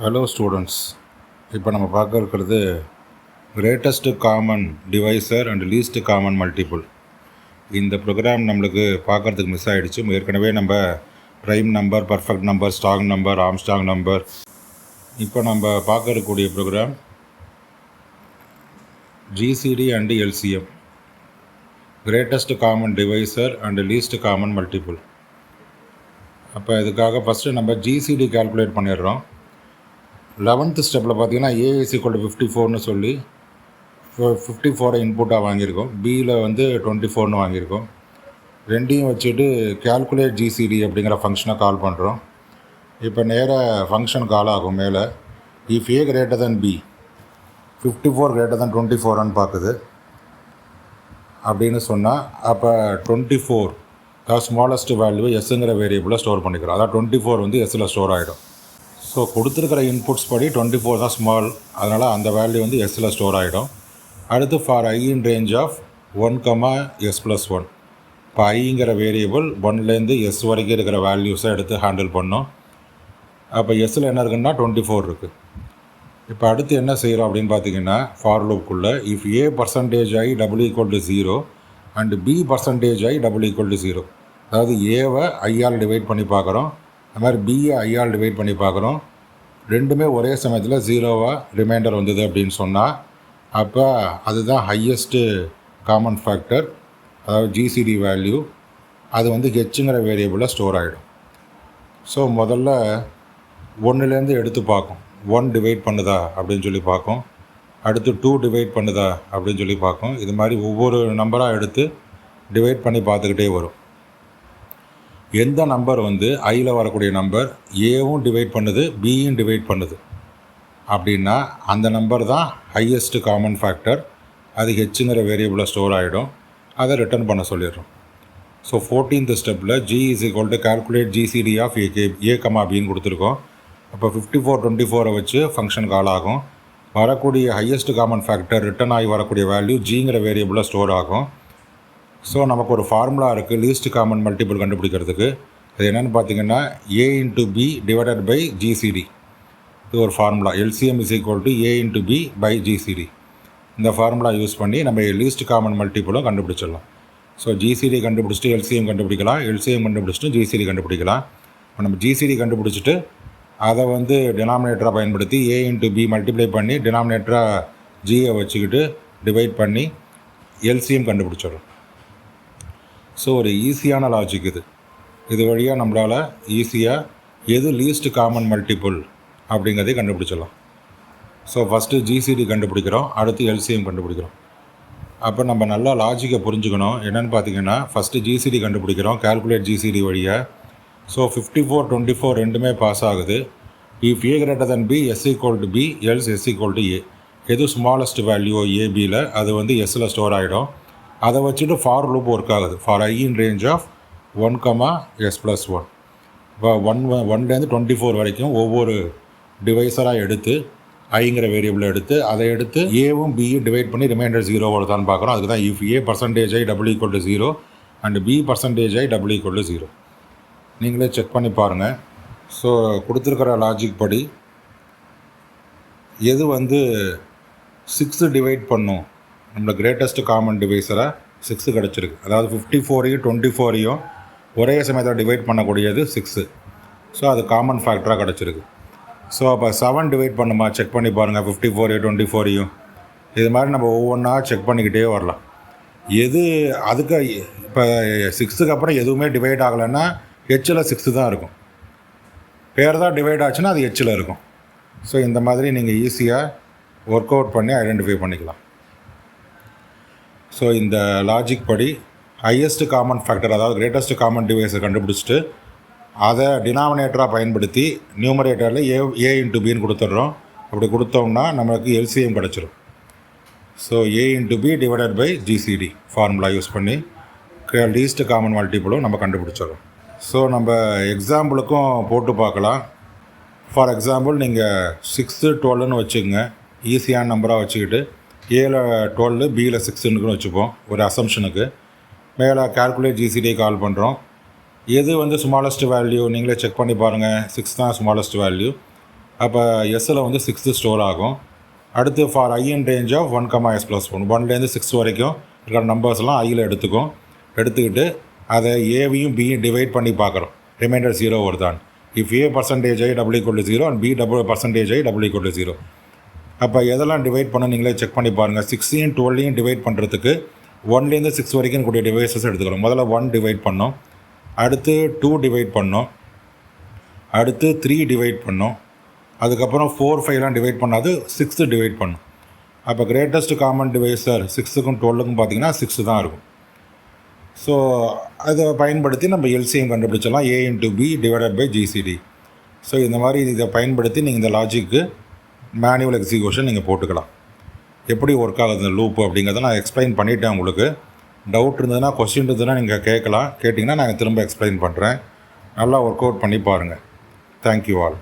Hello students, இப்போ நம்ம பார்க்க இருக்கிறது greatest common divisor and least common multiple. இந்த ப்ரோக்ராம் நம்மளுக்கு பார்க்குறதுக்கு மிஸ் ஆகிடுச்சு. ஏற்கனவே நம்ம prime number, perfect number, strong number, Armstrong number. இப்போ நம்ம பார்க்கக்கூடிய program G.C.D and L.C.M, greatest common divisor and least common multiple. அப்போ இதுக்காக ஃபஸ்ட்டு நம்ம G.C.D கால்குலேட் பண்ணிடுறோம். 11th ஸ்டெப்பில் பார்த்தீங்கன்னா A is equal to 54னு சொல்லி 54 இன்புட்டாக வாங்கியிருக்கோம். பியில் வந்து 24னு வாங்கியிருக்கோம். ரெண்டையும் வச்சுட்டு கேல்குலேட் G.C.D அப்படிங்கிற ஃபங்க்ஷனை கால் பண்ணுறோம். இப்போ நேராக ஃபங்க்ஷன் கால் ஆகும். மேலே if A greater than B, 54 greater than 24ன்னு பார்க்குது அப்படின்னு சொன்னால், அப்போ 24 ஸ்மாலஸ்ட் வேல்யூ எஸ்ங்கிற வேரியபிளை ஸ்டோர் பண்ணிக்கிறோம். அதாவது 24 வந்து எஸ்ஸில் ஸ்டோர் ஆகிடும். ஸோ கொடுத்துருக்கிற இன்புட்ஸ் படி 24 தான் ஸ்மால், அதனால் அந்த வேல்யூ வந்து எஸ்ஸில் ஸ்டோர் ஆகிடும். அடுத்து for I in range of 1, S+1. இப்போ ஐங்கிற வேரியபிள் 1லேருந்து எஸ் வரைக்கும் இருக்கிற வேல்யூஸை எடுத்து ஹேண்டில் பண்ணோம். அப்போ எஸ்ஸில் என்ன இருக்குன்னா 24 இருக்குது. இப்போ அடுத்து என்ன செய்கிறோம் அப்படின்னு பார்த்தீங்கன்னா, ஃபார் லூப்புக்குள்ளே if A % I =0 and B % I =0. அதாவது ஏவை ஐயால் டிவைட் பண்ணி பார்க்குறோம், அது மாதிரி பிஏ ஐயால் டிவைட் பண்ணி பார்க்குறோம். ரெண்டுமே ஒரே சமயத்தில் 0வாக ரிமைண்டர் வந்தது அப்படின்னு சொன்னால், அப்போ அதுதான் ஹையஸ்ட்டு காமன் ஃபேக்டர், அதாவது G.C.D வேல்யூ. அது வந்து ஹெச்ங்கிற வேரியபிளில் ஸ்டோர் ஆகிடும். ஸோ முதல்ல 1லேருந்து எடுத்து பார்க்கும், 1 டிவைட் பண்ணுதா அப்படின்னு சொல்லி பார்க்கும். அடுத்து 2 டிவைட் பண்ணுதா அப்படின்னு சொல்லி பார்க்கும். இது மாதிரி ஒவ்வொரு நம்பராக எடுத்து டிவைட் பண்ணி பார்த்துக்கிட்டே வரும். எந்த நம்பர் வந்து ஐயில் வரக்கூடிய நம்பர் ஏவும் டிவைட் பண்ணுது, பியும் டிவைட் பண்ணுது அப்படின்னா அந்த நம்பர் தான் ஹையஸ்ட் காமன் ஃபேக்டர். அது ஹெச்ங்கிற வேரியபிளில் ஸ்டோர் ஆகிடும். அதை ரிட்டர்ன் பண்ண சொல்லிடுறோம். ஸோ 14th ஸ்டெப்பில் G is equal to calculate G.C.D of A, Bன்னு கொடுத்துருக்கோம். அப்போ 54, 24 வச்சு ஃபங்க்ஷன் கால் ஆகும். வரக்கூடிய ஹையஸ்ட் காமன் ஃபேக்டர் ரிட்டர்ன் ஆகி வரக்கூடிய வேல்யூ ஜிங்கிற வேரியபிளில் ஸ்டோர் ஆகும். ஸோ நமக்கு ஒரு ஃபார்முலா இருக்குது லீஸ்ட் காமன் மல்டிபிள் கண்டுபிடிக்கிறதுக்கு. அது என்னென்னு பார்த்தீங்கன்னா, A into B divided by G.C.D. இது ஒரு formula. L.C.M is equal to A into B by G.C.D. இந்த ஃபார்முலா யூஸ் பண்ணி நம்ம லீஸ்ட் காமன் மல்டிபிளும் கண்டுபிடிச்சிடலாம். ஸோ G.C.D கண்டுபிடிச்சிட்டு L.C.M கண்டுபிடிக்கலாம், L.C.M கண்டுபிடிச்சிட்டு G.C.D கண்டுபிடிக்கலாம். இப்போ நம்ம G.C.D கண்டுபிடிச்சிட்டு அதை வந்து டினாமினேட்டராக பயன்படுத்தி A into B மல்டிப்ளை பண்ணி டினாமினேட்டராக Gயை வச்சுக்கிட்டு டிவைட் பண்ணி L.C.M கண்டுபிடிச்சிடலாம். ஸோ ஒரு ஈஸியான லாஜிக் இது. இது வழியாக நம்மளால் ஈஸியாக எது லீஸ்ட் காமன் மல்டிபிள் அப்படிங்கிறதை கண்டுபிடிச்சிடலாம். ஸோ ஃபஸ்ட்டு G.C.D கண்டுபிடிக்கிறோம், அடுத்து L.C.M கண்டுபிடிக்கிறோம். அப்போ நம்ம நல்லா லாஜிக்கை புரிஞ்சுக்கணும். என்னென்னு பார்த்தீங்கன்னா, ஃபஸ்ட்டு G.C.D கண்டுபிடிக்கிறோம், கேல்குலேட் G.C.D வழியாக. ஸோ 54, 24 ரெண்டுமே பாஸ் ஆகுது. If A greater than B, S equal to B, else S equal to A. எது ஸ்மாலஸ்ட் வேல்யூ ஏபியில் அது வந்து எஸ்ஸில் ஸ்டோர் ஆகிடும். அதை வச்சுட்டு ஃபார் லூப் ஒர்க் ஆகுது. For I in range of 1, S+1. இப்போ 1லேருந்து 24 வரைக்கும் ஒவ்வொரு டிவைஸராக எடுத்து ஐங்கிற வேரியபிளை எடுத்து அதை எடுத்து ஏவும் பியும் டிவைட் பண்ணி ரிமைண்டர் 0 வருதான்னு பார்க்குறோம். அதுக்கு தான் if A % I =0 and B % I =0. நீங்களே செக் பண்ணி பாருங்கள். ஸோ கொடுத்துருக்கிற லாஜிக் படி எது வந்து 6 டிவைட் பண்ணும், நம்மளோட கிரேட்டஸ்ட் காமன் டிவைஸராக 6 கிடச்சிருக்கு. அதாவது 54ஐயும் 24ஐயும் ஒரே சமயத்தில் டிவைட் பண்ணக்கூடியது 6. ஸோ அது காமன் ஃபேக்டராக கிடச்சிருக்கு. ஸோ அப்போ 7 டிவைட் பண்ணுமா செக் பண்ணி பாருங்கள், 54ஐயும் 24ஐயும். இது மாதிரி நம்ம ஒவ்வொன்றா செக் பண்ணிக்கிட்டே வரலாம். எது அதுக்கு இப்போ 6க்கு அப்புறம் எதுவுமே டிவைட் ஆகலைன்னா ஹெச்சில் 6 தான் இருக்கும். பேர் தான் டிவைட் ஆச்சுன்னா அது ஹெச்சில் இருக்கும். ஸோ இந்த மாதிரி நீங்கள் ஈஸியாக ஒர்க் அவுட் பண்ணி ஐடென்டிஃபை பண்ணிக்கலாம். ஸோ இந்த லாஜிக் படி ஹையஸ்ட் காமன் ஃபேக்டர், அதாவது கிரேட்டஸ்ட் காமன் டிவைஸை கண்டுபிடிச்சிட்டு அதை டினாமினேட்டராக பயன்படுத்தி நியூமரேட்டரில் A into Bன்னு கொடுத்துட்றோம். அப்படி கொடுத்தோம்னா நம்மளுக்கு L.C.M கிடச்சிரும். So A into B divided by G.C.D formula use பண்ணி லீஸ்ட் காமன் மல்டிபிளும் நம்ம கண்டுபிடிச்சிடறோம். ஸோ நம்ம எக்ஸாம்பிளுக்கும் போட்டு பார்க்கலாம். ஃபார் எக்ஸாம்பிள் நீங்கள் 6, 12ன்னு வச்சுக்கோங்க. ஈஸியான நம்பராக வச்சுக்கிட்டு ஏல 12, பியில் 6ன்னு வச்சுப்போம் ஒரு அசம்ஷனுக்கு. மேலே கால்குலேட் G.C.D கால் பண்ணுறோம். எது வந்து ஸ்மாலஸ்ட் வேல்யூ நீங்களே செக் பண்ணி பாருங்கள். 6 தான் ஸ்மாலஸ்ட் வேல்யூ. அப்போ எஸ்ஸில் வந்து 6th ஸ்டோர் ஆகும். அடுத்து for I in range of 1,s+1 1லேருந்து 6 வரைக்கும் இருக்கிற நம்பர்ஸ்லாம் ஐயில் எடுத்துக்கிட்டு அதை ஏவையும் பியும் டிவைட் பண்ணி பார்க்குறோம். ரிமைண்டர் 0 வருதான். If A %i =0 and B %i =0. அப்போ எதெல்லாம் டிவைட் பண்ண நீங்களே செக் பண்ணி பாருங்கள். 6ஐயும் 12ஐயும் டிவைட் பண்ணுறதுக்கு 1லேருந்து 6 வரைக்கும் கூடிய டிவைசஸ் எடுத்துக்கிறோம். முதல்ல 1 டிவைட் பண்ணோம், அடுத்து 2 டிவைட் பண்ணோம், அடுத்து 3 டிவைட் பண்ணோம், அதுக்கப்புறம் 4, 5லாம் டிவைட் பண்ணாது 6 டிவைட் பண்ணும். அப்போ கிரேட்டஸ்ட் காமன் டிவைசர் 6க்கும் 12க்கும் பார்த்தீங்கன்னா 6 தான் இருக்கும். ஸோ அதை பயன்படுத்தி நம்ம எல்சிஎம் கண்டுபிடிச்சலாம். A × B / G.C.D. ஸோ இந்த மாதிரி இதை பயன்படுத்தி நீங்கள் இந்த லாஜிக்கு மேனுவல் எக்ஸிக்யூஷன் நீங்கள் போட்டுக்கலாம். எப்படி ஒர்க் ஆகுது இந்த லூப்பு அப்படிங்கிறத நான் எக்ஸ்பிளைன் பண்ணிவிட்டேன். உங்களுக்கு டவுட் இருந்ததுன்னா, கொஸ்டின் இருந்ததுன்னா நீங்கள் கேட்கலாம். கேட்டிங்கன்னா நாங்கள் திரும்ப எக்ஸ்பிளைன் பண்ணுறேன். நல்லா ஒர்க் அவுட் பண்ணி பாருங்கள். Thank you all.